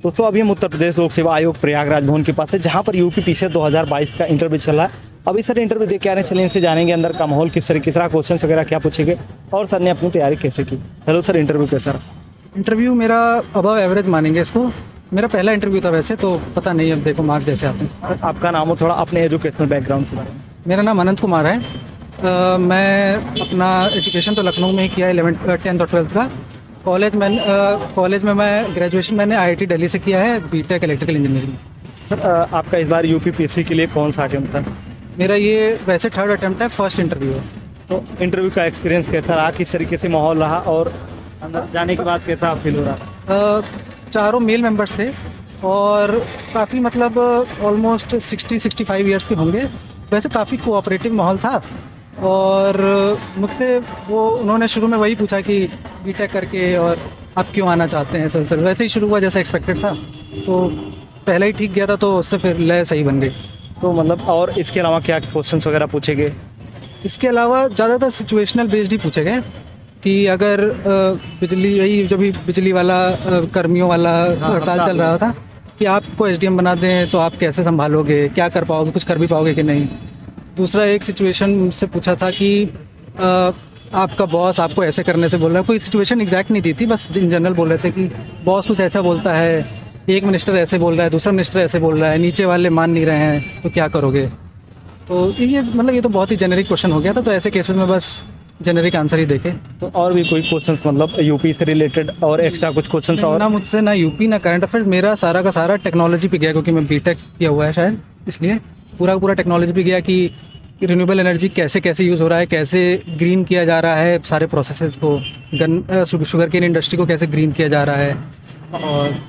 दोस्तों अभी हम उत्तर प्रदेश लोक सेवा आयोग प्रयागराज भवन के पास है, जहां पर यूपीपीसीएस 2022 का इंटरव्यू चल रहा है। अभी सर इंटरव्यू दे के आ रहे हैं, चलिए इनसे जानेंगे अंदर का माहौल किस तरीके से रहा, क्वेश्चन वगैरह क्या पूछेंगे और सर ने अपनी तैयारी कैसे की। हेलो सर, इंटरव्यू कैसा रहा? इंटरव्यू मेरा अबव एवरेज मानेंगे इसको। मेरा पहला इंटरव्यू था वैसे, तो पता नहीं, अब देखो मार्क्स जैसे आते हैं। आपका नाम हो, थोड़ा अपने एजुकेशनल बैकग्राउंड के बारे में। मेरा नाम अनंत कुमार है। मैं अपना एजुकेशन तो लखनऊ में ही किया है, 10th और 12th का। कॉलेज में मैं ग्रेजुएशन मैंने IIT दिल्ली से किया है, बीटेक इलेक्ट्रिकल इंजीनियरिंग। सर आपका इस बार यूपीपीएससी के लिए कौन सा अटेम्प्ट था? मेरा ये वैसे 3rd अटेम्प्ट है, फर्स्ट इंटरव्यू है। तो इंटरव्यू का एक्सपीरियंस कैसा रहा, किस तरीके से माहौल रहा और अंदर जाने के बाद कैसा फील हो रहा? चारों मेल मेंबर्स थे और काफ़ी मतलब ऑलमोस्ट 60-65 ईयर्स के होंगे। वैसे काफ़ी कोऑपरेटिव माहौल था और मुझसे उन्होंने शुरू में वही पूछा कि बीटेक करके और आप क्यों आना चाहते हैं सर। वैसे ही शुरू हुआ जैसा एक्सपेक्टेड था, तो पहले ही ठीक गया था, तो उससे फिर लय सही बन गई। तो मतलब और इसके अलावा क्या क्वेश्चंस वगैरह पूछे गए? इसके अलावा ज़्यादातर सिचुएशनल बेस्ड ही पूछे गए कि अगर बिजली, यही जब भी बिजली वाला कर्मियों वाला हड़ताल चल रहा था कि आपको SDM बना दें तो आप कैसे संभालोगे, क्या कर पाओगे, कुछ कर भी पाओगे कि नहीं। दूसरा एक सिचुएशन मुझसे पूछा था कि आपका बॉस आपको ऐसे करने से बोल रहा है। कोई सिचुएशन एग्जैक्ट नहीं दी थी, बस इन जनरल बोल रहे थे कि बॉस कुछ ऐसा बोलता है, एक मिनिस्टर ऐसे बोल रहा है, दूसरा मिनिस्टर ऐसे बोल रहा है, नीचे वाले मान नहीं रहे हैं, तो क्या करोगे। तो ये तो बहुत ही जेनरिक क्वेश्चन हो गया था। तो ऐसे केसेस में बस जेनरिक आंसर ही देखे। तो और भी कोई क्वेश्चंस मतलब यूपी से रिलेटेड और एक्स्ट्रा कुछ क्वेश्चंस? और ना मुझसे ना यूपी ना करंट अफेयर्स, मेरा सारा का सारा टेक्नोलॉजी पे गया, क्योंकि मैं बीटेक किया हुआ है शायद, इसलिए पूरा टेक्नोलॉजी पे गया कि रिन्यूएबल एनर्जी कैसे कैसे यूज़ हो रहा है, कैसे ग्रीन किया जा रहा है सारे प्रोसेसेस को, शुगर केन इंडस्ट्री को कैसे ग्रीन किया जा रहा है,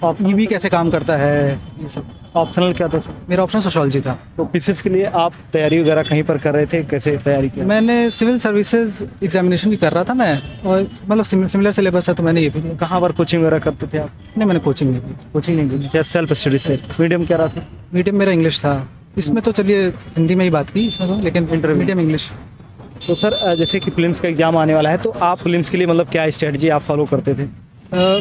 और EV कैसे काम करता है, ये सब। ऑप्शनल क्या था सर? मेरा ऑप्शन सोशोलॉजी था। तो पीसीएस के लिए आप तैयारी वगैरह कहीं पर कर रहे थे, कैसे तैयारी की? मैंने सिविल सर्विसेज एग्जामिनेशन भी कर रहा था मैं, और मतलब सिमिलर सिलेबस है, तो मैंने ये भी दिया। कहाँ पर कोचिंग वगैरह करते थे आप? नहीं, मैंने कोचिंग नहीं की। कोचिंग नहीं की, क्या सेल्फ स्टडी से? मीडियम क्या रहा था? मीडियम मेरा इंग्लिश था। इसमें तो चलिए हिंदी में ही बात की इसमें तो, लेकिन मीडियम इंग्लिश। तो सर जैसे कि प्रीलिम्स का एग्जाम आने वाला है, तो आप प्रीलिम्स के लिए मतलब क्या स्ट्रेटजी आप फॉलो करते थे?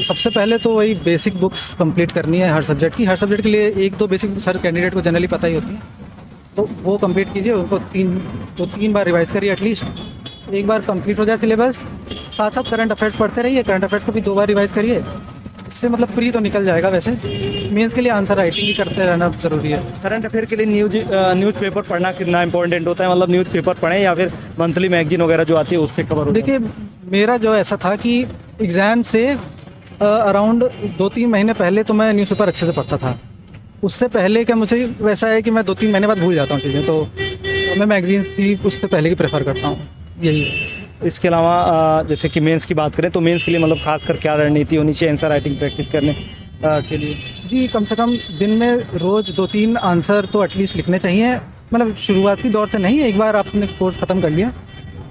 सबसे पहले तो वही बेसिक बुक्स कंप्लीट करनी है हर सब्जेक्ट की। हर सब्जेक्ट के लिए 1-2 बेसिक बुक्स हर कैंडिडेट को जनरली पता ही होती है, तो वो कंप्लीट कीजिए। उनको 3 बार रिवाइज करिए एटलीस्ट। एक बार कंप्लीट हो जाए सिलेबस, साथ साथ करंट अफेयर्स पढ़ते रहिए। करंट अफेयर्स को भी 2 बार रिवाइज करिए। इससे मतलब प्री तो निकल जाएगा। वैसे मेंस के लिए आंसर राइटिंग ही करते रहना ज़रूरी है। करंट अफेयर के लिए न्यूज़पेपर पढ़ना कितना इंपॉर्टेंट होता है? मतलब न्यूज़पेपर पढ़ें या फिर मंथली मैगजीन वगैरह जो आती है उससे कवर होता है? देखिए, मेरा जो ऐसा था कि एग्ज़ाम से अराउंड 2-3 महीने पहले तो मैं न्यूज़पेपर अच्छे से पढ़ता था। उससे पहले क्या, मुझे वैसा है कि मैं 2-3 महीने बाद भूल जाता हूँ चीज़ें, तो मैं मैगजीन्स ही उससे पहले ही प्रेफर करता हूँ, यही है। इसके अलावा जैसे कि मेंस की बात करें, तो मेंस के लिए मतलब खासकर क्या रणनीति होनी चाहिए आंसर राइटिंग प्रैक्टिस करने के लिए? जी, कम से कम दिन में रोज़ 2-3 आंसर तो एटलीस्ट लिखने चाहिए। मतलब शुरुआती दौर से नहीं, एक बार आपने कोर्स ख़त्म कर लिया,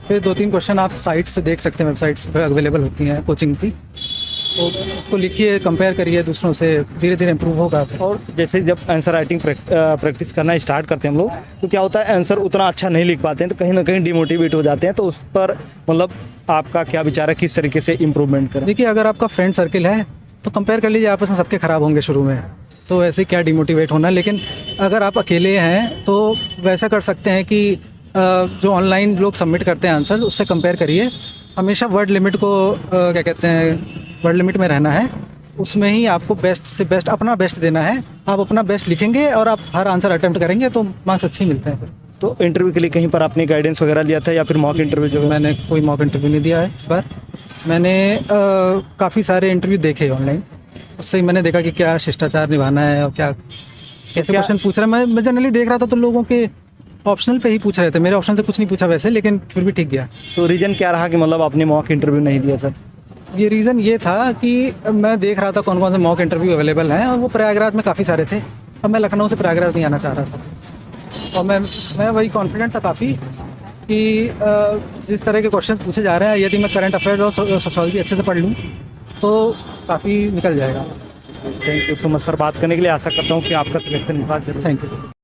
फिर 2-3 क्वेश्चन आप साइट से देख सकते हैं, वेबसाइट्स पर अवेलेबल होती हैं कोचिंग की, तो उसको लिखिए, कंपेयर करिए दूसरों से, धीरे धीरे इम्प्रूव होगा। और जैसे जब आंसर राइटिंग प्रैक्टिस करना स्टार्ट करते हैं हम लोग, तो क्या होता है, आंसर उतना अच्छा नहीं लिख पाते हैं, तो कहीं ना कहीं डिमोटिवेट हो जाते हैं। तो उस पर मतलब आपका क्या विचार है, किस तरीके से इम्प्रूवमेंट करें? देखिए, अगर आपका फ्रेंड सर्किल है तो कंपेयर कर लीजिए, आपस में सबके ख़राब होंगे शुरू में, तो ऐसे क्या डिमोटिवेट होना। लेकिन अगर आप अकेले हैं तो वैसा कर सकते हैं कि जो ऑनलाइन लोग सबमिट करते हैं आंसर, उससे कंपेयर करिए। हमेशा वर्ड लिमिट को क्या कहते हैं, वर्ड लिमिट में रहना है। उसमें ही आपको बेस्ट से बेस्ट, अपना बेस्ट देना है। आप अपना बेस्ट लिखेंगे और आप हर आंसर अटेम्प्ट करेंगे तो मार्क्स अच्छे ही मिलते हैं फिर। तो इंटरव्यू के लिए कहीं पर आपने गाइडेंस वगैरह लिया था या फिर मॉक इंटरव्यू? जो मैंने कोई मॉक इंटरव्यू नहीं दिया है इस बार। मैंने काफ़ी सारे इंटरव्यू देखे ऑनलाइन, उससे ही मैंने देखा कि क्या शिष्टाचार निभाना है और क्या कैसे क्वेश्चन पूछ रहे हैं। मैं जनरली देख रहा था तो लोगों के ऑप्शनल पे ही पूछ रहे थे, मेरे ऑप्शन से कुछ नहीं पूछा वैसे, लेकिन फिर भी ठीक गया। तो रीज़न क्या रहा कि मतलब आपने मॉक इंटरव्यू नहीं दिया सर? ये रीज़न ये था कि मैं देख रहा था कौन कौन से मॉक इंटरव्यू अवेलेबल हैं, और वो प्रयागराज में काफ़ी सारे थे। अब मैं लखनऊ से प्रयागराज नहीं आना चाह रहा था, और मैं वही कॉन्फिडेंट था काफ़ी कि जिस तरह के क्वेश्चन पूछे जा रहे हैं, यदि मैं करंट अफेयर्स और सोशोलॉजी अच्छे से पढ़ लूँ तो काफ़ी निकल जाएगा। Thank you so much sir, बात करने के लिए। आशा करता हूँ कि आपका सिलेक्शन होगा। Thank you.